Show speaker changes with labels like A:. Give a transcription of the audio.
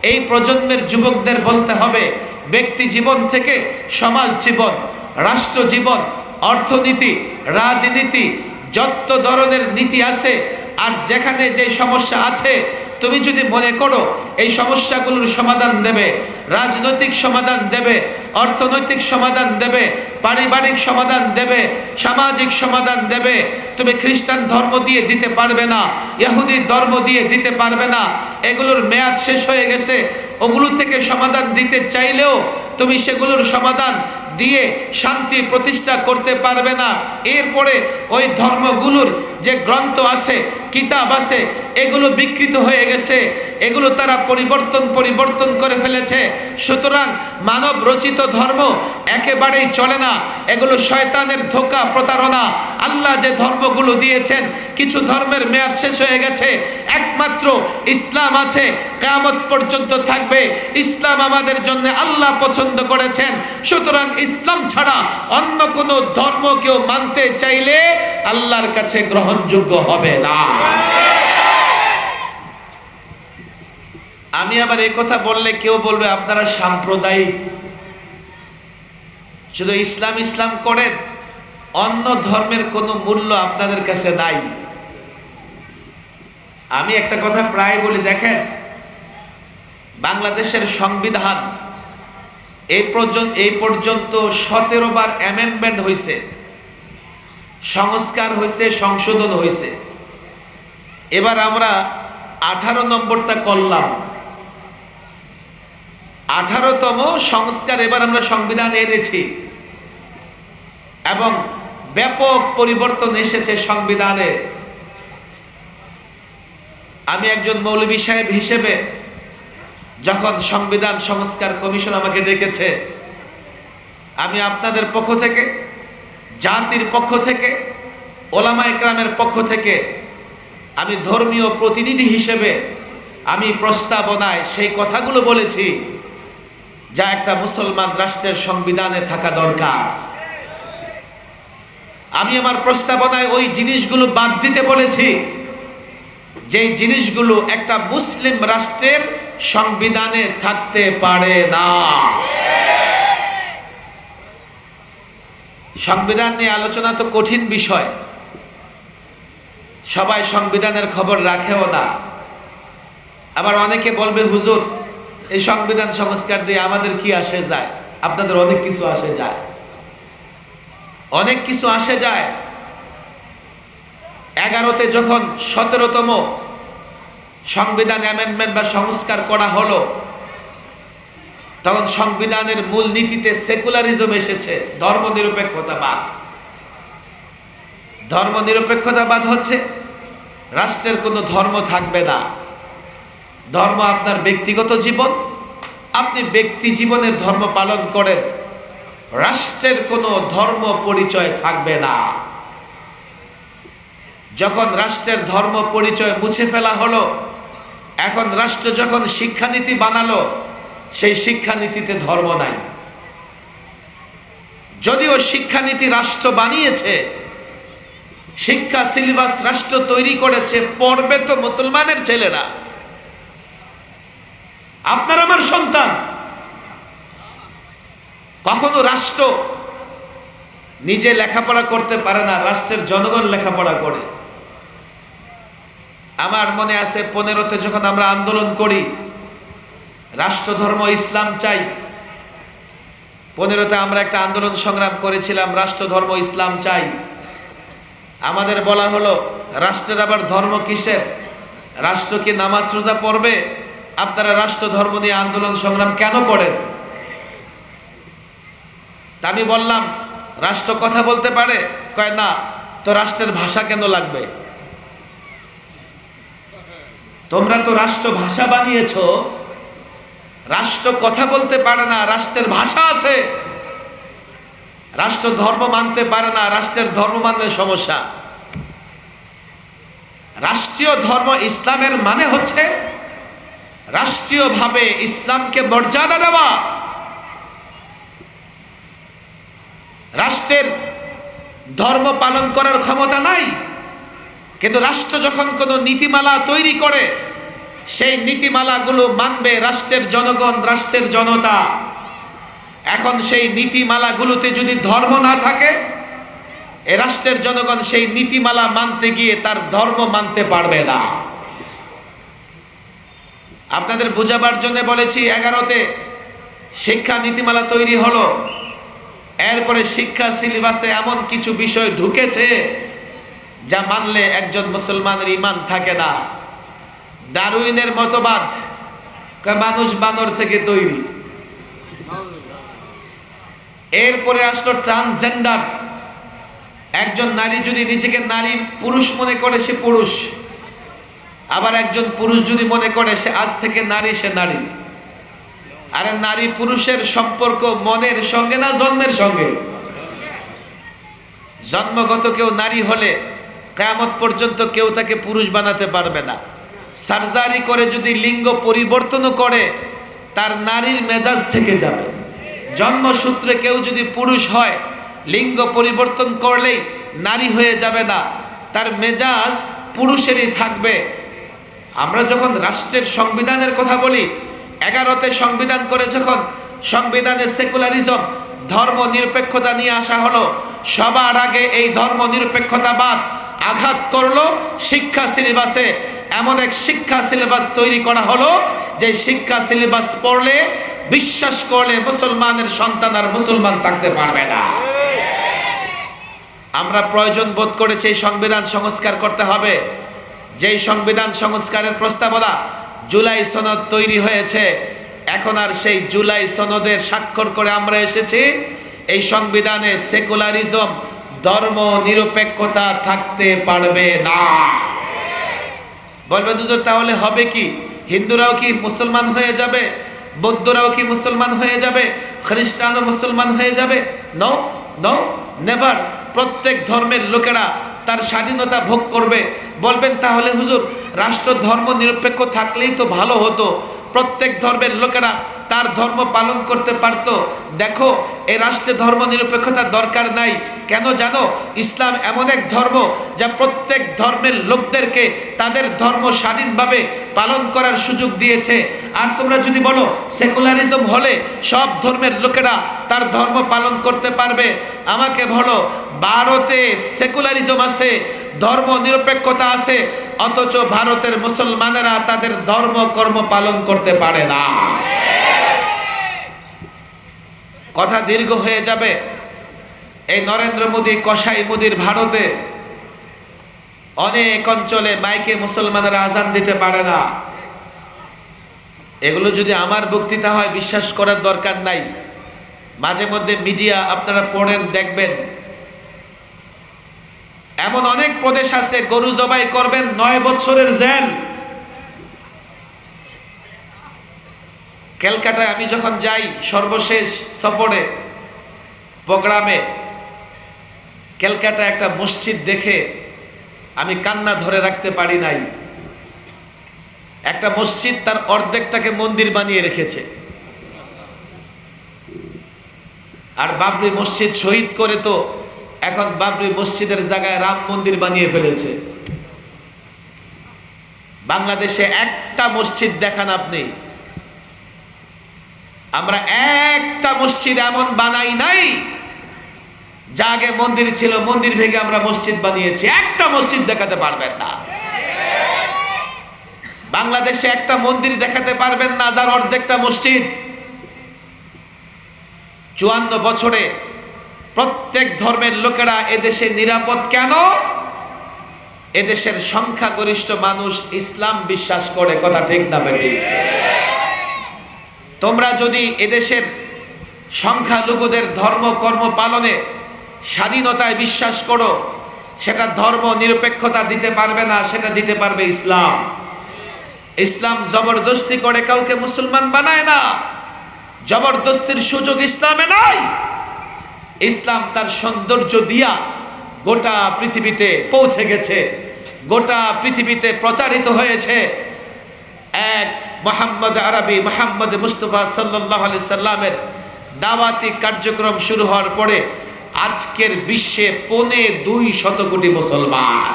A: এই প্রজন্মের যুবকদের বলতে হবে, ব্যক্তি জীবন থেকে সমাজ জীবন, রাষ্ট্র জীবন, অর্থনীতি, রাজনীতি, যত ধরনের নীতি আছে, আর যেখানে যে সমস্যা আছে তুমি যদি মনে করো এই সমস্যাগুলোর সমাধান দেবে, রাজনৈতিক সমাধান দেবে, অর্থনৈতিক সমাধান দেবে, পারিবারিক সমাধান দেবে, সামাজিক সমাধান দেবে, তুমি খ্রিস্টান ধর্ম দিয়ে দিতে পারবে না, ইহুদি ধর্ম দিয়ে দিতে পারবে না, এগুলোর মেয়াদ শেষ হয়ে গেছে। ওগুলো থেকে সমাধান দিতে চাইলেও তুমি সেগুলোর সমাধান দিয়ে শান্তি প্রতিষ্ঠা করতে পারবে না। এরপরে ওই ধর্মগুলোর যে গ্রন্থ আছে, কিতাব আছে, এগুলো বিকৃত হয়ে গেছে, এগুলো তারা পরিবর্তন করে ফেলেছে। সুতরাং মানব রচিত ধর্ম একেবারেই চলে না, এগুলো শয়তানের ধোঁকা, প্রতারণা। আল্লাহ যে ধর্মগুলো দিয়েছেন, কিছু ধর্মের মেয়াদ শেষ হয়ে গেছে, একমাত্র ইসলাম আছে, কিয়ামত পর্যন্ত থাকবে। ইসলাম আমাদের জন্য আল্লাহ পছন্দ করেছেন। সুতরাং ইসলাম ছাড়া অন্য কোনো ধর্ম কেউ মানতে চাইলে আল্লাহর কাছে গ্রহণযোগ্য হবে না। আমি আবার এই কথা বললে কেউ বলবে আপনারা সাম্প্রদায়িক, শুধু ইসলাম ইসলাম করেন, অন্য ধর্মের কোনো মূল্য আপনাদের কাছে নাই। আমি একটা কথা প্রায় বলি, দেখেন বাংলাদেশের সংবিধান এই পর্যন্ত 17 বার অ্যামেন্ডমেন্ট হয়েছে, সংস্কার হয়েছে, সংশোধন হয়েছে। এবার আমরা 18 নম্বরটা করলাম, 18তম সংস্কার এবার আমরা সংবিধান এনেছি এবং ব্যাপক পরিবর্তন এসেছে সংবিধানে। আমি একজন মৌলভী সাহেব হিসেবে যখন সংবিধান সংস্কার কমিশন আমাকে ডেকেছে, আমি আপনাদের পক্ষ থেকে, জাতির পক্ষ থেকে, ওলামা একরামের পক্ষ থেকে, আমি ধর্মীয় প্রতিনিধি হিসেবে আমি প্রস্তাবনায় সেই কথাগুলো বলেছি যা একটা মুসলমান রাষ্ট্রের সংবিধানে থাকা দরকার। আমি আমার প্রস্তাবনায় ওই জিনিসগুলো বাদ দিতে বলেছি যেই জিনিসগুলো একটা মুসলিম রাষ্ট্রের সংবিধানে থাকতে পারে না। সংবিধান নিয়ে আলোচনা তো কঠিন বিষয়, সবাই সংবিধানের খবর রাখেও না। আবার অনেকে বলবে হুজুর এই সংবিধান সংস্কার দিয়ে আমাদের কি আসে যায়? আপনাদের অনেক কিছু আসে যায়, অনেক কিছু আসে যায়। 11তে যখন 17তম সংবিধান অ্যামেন্ডমেন্ট বা সংস্কার করা হলো, তখন সংবিধানের মূল নীতিতে সেকুলারিজম এসেছে, ধর্মনিরপেক্ষতাবাদ। ধর্মনিরপেক্ষতাবাদ হচ্ছে রাষ্ট্রের কোনো ধর্ম থাকবে না, ধর্ম আপনার ব্যক্তিগত জীবন, আপনি ব্যক্তি জীবনের ধর্ম পালন করেন, রাষ্ট্রের কোনো ধর্ম পরিচয় থাকবে না। যখন রাষ্ট্রের ধর্ম পরিচয় মুছে ফেলা হলো, এখন রাষ্ট্র যখন শিক্ষানীতি বানালো, সেই শিক্ষানীতিতে ধর্ম নাই। যদিও শিক্ষানীতি রাষ্ট্র বানিয়েছে, শিক্ষা সিলেবাস রাষ্ট্র তৈরি করেছে, পড়বে তো মুসলমানের ছেলেরা, আপনার আমার সন্তান। কখনো রাষ্ট্র নিজে লেখাপড়া করতে পারে না, রাষ্ট্রের জনগণ লেখাপড়া করে। আমার মনে আছে 15তে যখন আমরা আন্দোলন করি, রাষ্ট্র ধর্ম ইসলাম চাই, 15তে আমরা একটা আন্দোলন সংগ্রাম করেছিলাম, রাষ্ট্র ধর্ম ইসলাম চাই। আমাদের বলা হলো রাষ্ট্রের আবার ধর্ম কিসের? রাষ্ট্র কি নামাজ রোজা পড়বে? আপনারা রাষ্ট্র ধর্ম নিয়ে আন্দোলন সংগ্রাম কেন করেন? তা আমি বললাম রাষ্ট্র কথা বলতে পারে? কয় না। তো রাষ্ট্রের ভাষা কেন লাগবে? তোমরা তো রাষ্ট্র ভাষা বানিয়েছ, রাষ্ট্র কথা বলতে পারে না, রাষ্ট্রের ভাষা আছে। রাষ্ট্র ধর্ম মানতে পারে না, রাষ্ট্রের ধর্ম মানলে সমস্যা। রাষ্ট্রীয় ধর্ম ইসলামের মানে হচ্ছে রাষ্ট্রীয়ভাবে ইসলামকে মর্যাদা দেওয়া। রাষ্ট্রের ধর্ম পালন করার ক্ষমতা নাই, কিন্তু রাষ্ট্র যখন কোনো নীতিমালা তৈরি করে, সেই নীতিমালাগুলো মানবে রাষ্ট্রের জনগণ, রাষ্ট্রের জনতা। এখন সেই নীতিমালাগুলোতে যদি ধর্ম না থাকে, এ রাষ্ট্রের জনগণ সেই নীতিমালা মানতে গিয়ে তার ধর্ম মানতে পারবে না। আপনাদের বুঝাবার জন্য বলেছি, 11তে শিক্ষা নীতিমালা তৈরি হলো, এরপরে শিক্ষা সিলেবাসে এমন কিছু বিষয় ঢুকেছে যা মানলে একজন মুসলমানের ঈমান থাকে না। ডারউইনের মতবাদ, মানুষ বানর থেকে তৈরি। এরপরে আসলো ট্রান্সজেন্ডার, একজন নারী যদি নিজেকে নারী পুরুষ মনে করে সে পুরুষ, আবার একজন পুরুষ যদি মনে করে সে আজ থেকে নারী, সে নারী। আরে নারী পুরুষের সম্পর্ক মনের সঙ্গে না জন্মের সঙ্গে? জন্মগত কেউ নারী হলে কিয়ামত পর্যন্ত কেউ তাকে পুরুষ বানাতে পারবে না। সার্জারি করে যদি লিঙ্গ পরিবর্তনও করে, তার নারীর মেজাজ থেকে যাবে। জন্মসূত্রে কেউ যদি পুরুষ হয়, লিঙ্গ পরিবর্তন করলেই নারী হয়ে যাবে না, তার মেজাজ পুরুষেরই থাকবে। আমরা যখন রাষ্ট্রের সংবিধানের কথা বলি, 11তে সংবিধান করে যখন সংবিধানে সেকুলারিজম, ধর্ম নিরপেক্ষতা নিয়ে আসা হলো, সবার আগে এই ধর্ম নিরপেক্ষতাবাদ আঘাত করলো শিক্ষা সিলেবাসে। এমন এক শিক্ষা সিলেবাস তৈরি করা হলো যে শিক্ষা সিলেবাস পড়লে, বিশ্বাস করলে মুসলমানের সন্তান আর মুসলমান থাকতে পারবে না। আমরা প্রয়োজন বোধ করেছি এই সংবিধান সংস্কার করতে হবে। যেই সংবিধান সংস্কারের প্রস্তাবনা জুলাই সনদ তৈরি হয়েছে, এখন আর সেই জুলাই সনদের স্বাক্ষর করে আমরা এসেছি, এই সংবিধানে সেকুলারিজম, ধর্ম নিরপেক্ষতা থাকতে পারবে না। বলবেন হুজুর তাহলে হবে কি? হিন্দুরাও কি মুসলমান হয়ে যাবে? বৌদ্ধরাও কি মুসলমান হয়ে যাবে? খ্রিস্টানও মুসলমান হয়ে যাবে? No, no, never. প্রত্যেক ধর্মের লোকেরা তার স্বাধীনতা ভোগ করবে। বলবেন তাহলে হুজুর রাষ্ট্র ধর্ম নিরপেক্ষ থাকলেই তো ভালো হতো, প্রত্যেক ধর্মের লোকেরা তার ধর্ম পালন করতে পারত। দেখো, এই রাষ্ট্রে ধর্ম নিরপেক্ষতার দরকার নাই। কেন জানো? ইসলাম এমন এক ধর্ম যা প্রত্যেক ধর্মের লোকদেরকে তাদের ধর্ম স্বাধীনভাবে পালন করার সুযোগ দিয়েছে। আর তোমরা যদি বলো সেকুলারিজম হলে সব ধর্মের লোকেরা তার ধর্ম পালন করতে পারবে, আমাকে বলো ভারতে সেকুলারিজম আছে, ধর্ম নিরপেক্ষতা আছে, অথচ ভারতের মুসলমানেরা তাদের ধর্ম কর্ম পালন করতে পারে না। কথা দীর্ঘ হয়ে যাবে। এই নরেন্দ্র মোদী, কসাই মোদীর ভারতে অনেক অঞ্চলে মাইকে মুসলমানেরা আজান দিতে পারে না। এগুলো যদি আমার বক্তৃতা হয় বিশ্বাস করার দরকার নাই। মাঝে মধ্যে মিডিয়া আপনারা পড়েন, দেখবেন এমন অনেক প্রদেশ আছে গরু জবাই করবেন 9 বছরের জেল। ক্যালকাটায় আমি যখন যাই সর্বশেষ সফরে, প্রোগ্রামে, ক্যালকাটা একটা মসজিদ দেখে আমি কান্না ধরে রাখতে পারি নাই। একটা মসজিদ তার অর্ধেকটাকে মন্দির বানিয়ে রেখেছে। আর বাবরি মসজিদ শহীদ করে তো এখন বাবরি মসজিদের জায়গায় রাম মন্দির বানিয়ে ফেলেছে। বাংলাদেশে একটা মসজিদ দেখান আপনি। আমরা একটা মসজিদ এমন বানাই নাই যা আগে মন্দির ছিল, মন্দির ভেঙে আমরা মসজিদ বানিয়েছি। একটা মসজিদ দেখাতে পারবেন না। বাংলাদেশে একটা মন্দির দেখাতে পারবেন না যার অর্ধেকটা মসজিদ। 54 বছরে প্রত্যেক ধর্মের লোকেরা এদেশে নিরাপদ কেন? এদেশের সংখ্যাগরিষ্ঠ মানুষ ইসলাম বিশ্বাস করে। কথা ঠিক না বেঠিক? তোমরা যদি এদেশের সংখ্যালঘুদের ধর্ম কর্ম পালনে, স্বাধীনতায় বিশ্বাস করো, সেটা ধর্ম নিরপেক্ষতা দিতে পারবে না, সেটা দিতে পারবে ইসলাম। ইসলাম জবরদস্তি করে কাউকে মুসলমান বানায় না। জবরদস্তির সুযোগ ইসলামে নাই। ইসলাম তার সৌন্দর্য দিয়া গোটা পৃথিবীতে পৌঁছে গেছে, গোটা পৃথিবীতে প্রচারিত হয়েছে। এক মুহাম্মদ আরবি, মুহাম্মদ মুস্তাফা সাল্লাল্লাহু আলাইহি সাল্লামের দাওয়াতি কার্যক্রম শুরু হওয়ার পরে আজকের বিশ্বে 2.25 কোটি মুসলমান।